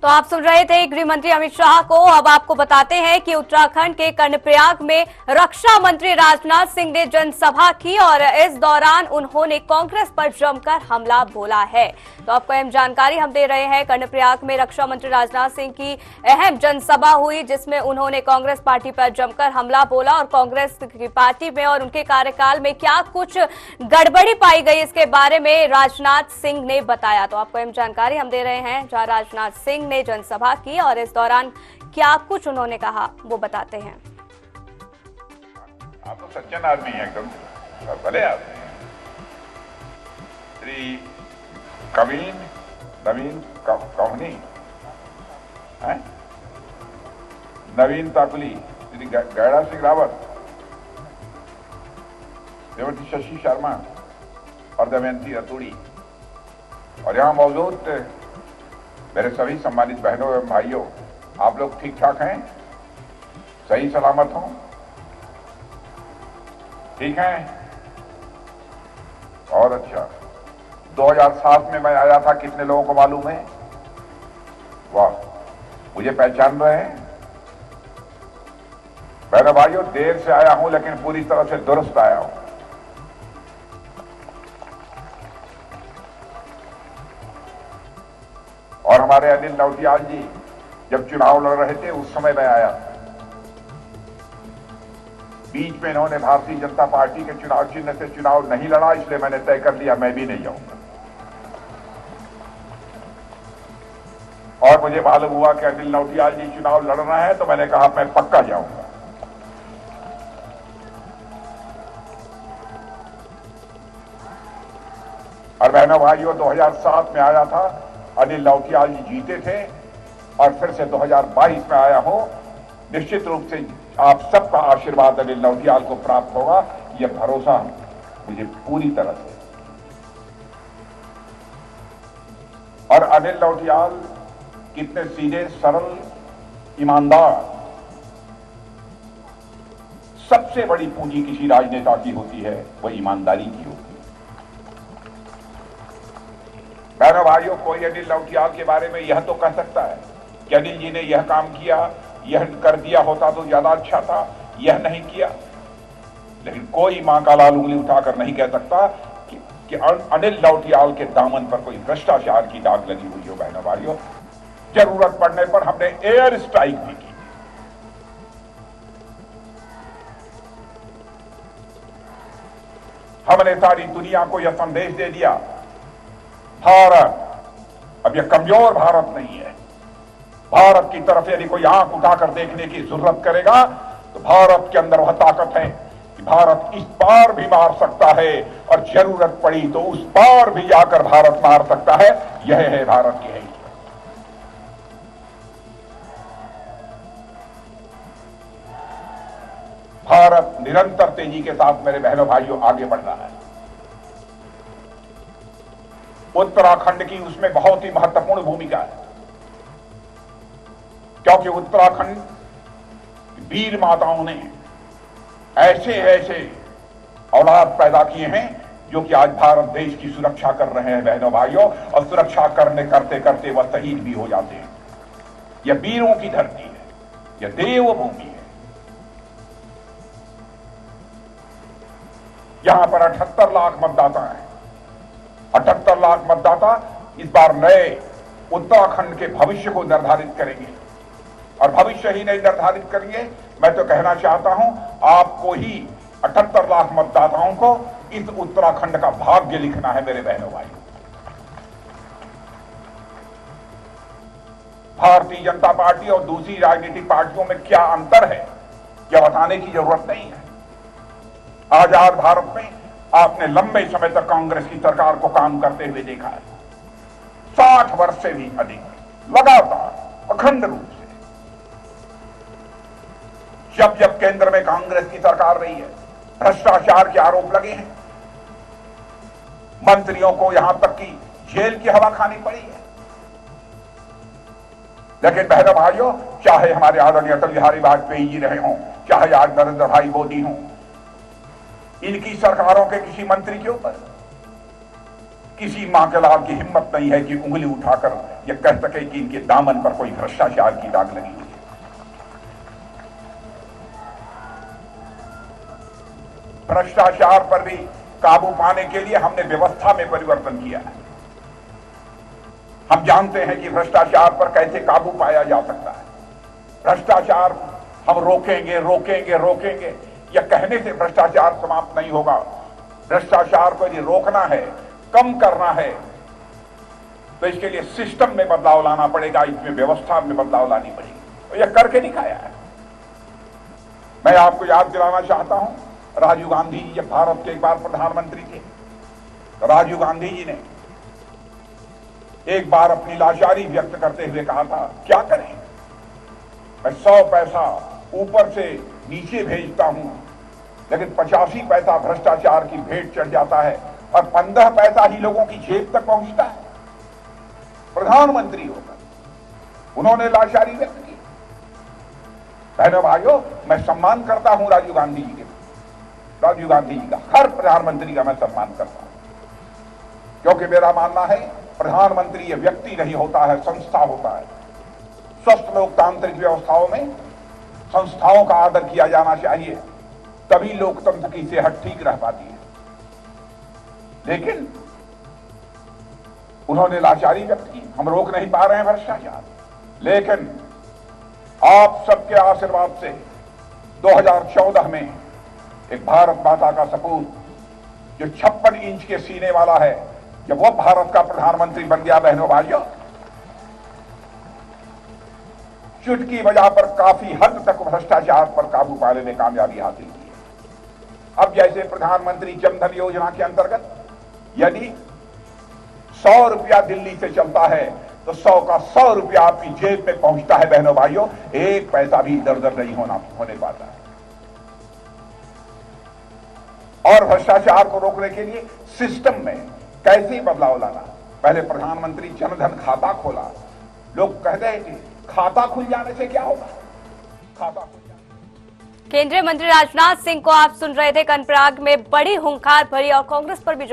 तो आप सुन रहे थे गृह मंत्री अमित शाह को। अब आपको बताते हैं कि उत्तराखंड के कर्णप्रयाग में रक्षा मंत्री राजनाथ सिंह ने जनसभा की और इस दौरान उन्होंने कांग्रेस पर जमकर हमला बोला है। तो आपको अहम जानकारी हम दे रहे हैं। कर्णप्रयाग में रक्षा मंत्री राजनाथ सिंह की अहम जनसभा हुई, जिसमें उन्होंने कांग्रेस पार्टी पर जमकर हमला बोला और कांग्रेस की पार्टी में और उनके कार्यकाल में क्या कुछ गड़बड़ी पाई गई, इसके बारे में राजनाथ सिंह ने बताया। तो आपको अहम जानकारी हम दे रहे हैं, जहां राजनाथ सिंह ने जनसभा की और इस दौरान क्या कुछ उन्होंने कहा वो बताते हैं। आप तो सज्जन आदमी हैं, एकदम भले आदमी हैं। श्री नवीन कौहनी है, नवीन ताकुली, श्री गैड़ा सिंह रावत, श्रीमती शशि शर्मा और दमयंती रतूड़ी और यहां मौजूद मेरे सभी सम्मानित बहनों एवं भाइयों, आप लोग ठीक ठाक हैं, सही सलामत हों, ठीक हैं? और अच्छा, 2007 में मैं आया था, कितने लोगों को मालूम है? वाह, मुझे पहचान रहे हैं? बहनों भाइयों, देर से आया हूं लेकिन पूरी तरह से दुरुस्त आया हूं। और हमारे अनिल नौटियाल जी जब चुनाव लड़ रहे थे उस समय मैं आया था। बीच में इन्होंने भारतीय जनता पार्टी के चुनाव चिन्ह से चुनाव नहीं लड़ा, इसलिए मैंने तय कर लिया मैं भी नहीं जाऊंगा। और मुझे मालूम हुआ कि अनिल नौटियाल जी चुनाव लड़ रहे हैं, तो मैंने कहा मैं पक्का जाऊंगा। और बहनों भाइयों, 2007 में आया था, अनिल नौटियाल जी जीते थे और फिर से 2022 में आया हूं। निश्चित रूप से आप सबका आशीर्वाद अनिल नौटियाल को प्राप्त होगा, यह भरोसा मुझे पूरी तरह से। और अनिल नौटियाल कितने सीधे, सरल, ईमानदार। सबसे बड़ी पूंजी किसी राजनेता की होती है, वह ईमानदारी की होती है। बहनों भाइयों, कोई अनिल नौटियाल के बारे में यह तो कह सकता है कि अनिल जी ने यह काम किया, यह कर दिया होता तो ज्यादा अच्छा था, यह नहीं किया। लेकिन कोई मां का लाल उंगली उठाकर नहीं कह सकता कि अनिल नौटियाल के दामन पर कोई भ्रष्टाचार की दाग लगी हुई हो। बहनों भाइयों, जरूरत पड़ने पर हमने एयर स्ट्राइक भी की। हमने सारी दुनिया को यह संदेश दे दिया, भारत अब यह कमजोर भारत नहीं है। भारत की तरफ यदि कोई आंख उठाकर देखने की जरूरत करेगा तो भारत के अंदर वह ताकत है कि भारत इस पार भी मार सकता है और जरूरत पड़ी तो उस पार भी जाकर भारत मार सकता है। यह है भारत की हैसियत। भारत निरंतर तेजी के साथ मेरे बहनों भाइयों आगे बढ़ रहा है। उत्तराखंड की उसमें बहुत ही महत्वपूर्ण भूमिका है, क्योंकि उत्तराखंड वीर माताओं ने ऐसे ऐसे औलाद पैदा किए हैं जो कि आज भारत देश की सुरक्षा कर रहे हैं बहनों भाइयों, और सुरक्षा करते करते वह शहीद भी हो जाते हैं। यह वीरों की धरती है, यह देवभूमि है। यहां पर 78 लाख मतदाता हैं। 78 लाख मतदाता इस बार नए उत्तराखंड के भविष्य को निर्धारित करेंगे, और भविष्य ही नहीं निर्धारित करेंगे, मैं तो कहना चाहता हूं आपको ही 78 लाख मतदाताओं को इस उत्तराखंड का भाग्य लिखना है मेरे बहनों भाई। भारतीय जनता पार्टी और दूसरी राजनीतिक पार्टियों में क्या अंतर है यह बताने की जरूरत नहीं है। आजाद भारत में आपने लंबे समय तक कांग्रेस की सरकार को काम करते हुए देखा है। 60 वर्ष से भी अधिक लगातार अखंड रूप से जब जब केंद्र में कांग्रेस की सरकार रही है, भ्रष्टाचार के आरोप लगे हैं। मंत्रियों को यहां तक कि जेल की हवा खानी पड़ी है। लेकिन बहनों भाइयों, चाहे हमारे आदरणीय अटल बिहारी वाजपेयी जी रहे हों, चाहे आज नरेंद्र भाई मोदी हों, इनकी सरकारों के किसी मंत्री के ऊपर किसी मां के लाल की हिम्मत नहीं है कि उंगली उठाकर ये कह सके कि इनके दामन पर कोई भ्रष्टाचार की दाग लगी हुई है। भ्रष्टाचार पर भी काबू पाने के लिए हमने व्यवस्था में परिवर्तन किया है। हम जानते हैं कि भ्रष्टाचार पर कैसे काबू पाया जा सकता है। भ्रष्टाचार हम रोकेंगे रोकेंगे रोकेंगे, यह कहने से भ्रष्टाचार समाप्त नहीं होगा। भ्रष्टाचार को यदि रोकना है, कम करना है, तो इसके लिए सिस्टम में बदलाव लाना पड़ेगा, इसमें व्यवस्था में बदलाव लानी पड़ेगी। तो यह करके दिखाया है। मैं आपको याद दिलाना चाहता हूं, राजीव गांधी जी जब भारत के एक बार प्रधानमंत्री थे, तो राजीव गांधी जी ने एक बार अपनी लाचारी व्यक्त करते हुए कहा था, क्या करें, मैं 100 पैसा ऊपर से नीचे भेजता हूं, लेकिन 85 पैसा भ्रष्टाचार की भेंट चढ़ जाता है और 15 पैसा ही लोगों की जेब तक पहुंचता है। प्रधानमंत्री होकर उन्होंने लाचारी व्यक्त की। बहनों भाइयों, मैं सम्मान करता हूं राजीव गांधी जी का, हर प्रधानमंत्री का मैं सम्मान करता हूं, क्योंकि मेरा मानना है प्रधानमंत्री ये व्यक्ति नहीं होता है, संस्था होता है। स्वस्थ लोकतांत्रिक व्यवस्थाओं में संस्थाओं का आदर किया जाना चाहिए, तभी लोकतंत्र की सेहत ठीक रह पाती है। लेकिन उन्होंने लाचारी व्यक्त की। हम रोक नहीं पा रहे हैं भ्रष्टाचार, लेकिन आप सबके आशीर्वाद से 2014 में एक भारत माता का सपूत जो 56 इंच के सीने वाला है, जब वो भारत का प्रधानमंत्री बन गया, बहनों भाइयों, चुटकी बजा पर काफी हद तक भ्रष्टाचार पर काबू पाने में कामयाबी हासिल की है। अब जैसे प्रधानमंत्री जनधन योजना के अंतर्गत यदि 100 रुपया दिल्ली से चलता है तो 100 का 100 रुपया आपकी जेब में पहुंचता है। बहनों भाइयों, एक पैसा भी इधर उधर नहीं होने पाता है। और भ्रष्टाचार को रोकने के लिए सिस्टम में कैसे बदलाव लाना। पहले प्रधानमंत्री जनधन खाता खोला। लोग कहते हैं कि खाता खुल जाने से क्या होगा, खाता खुल जाने। केंद्रीय मंत्री राजनाथ सिंह को आप सुन रहे थे। कर्णप्रयाग में बड़ी हुंकार भरी और कांग्रेस पर भी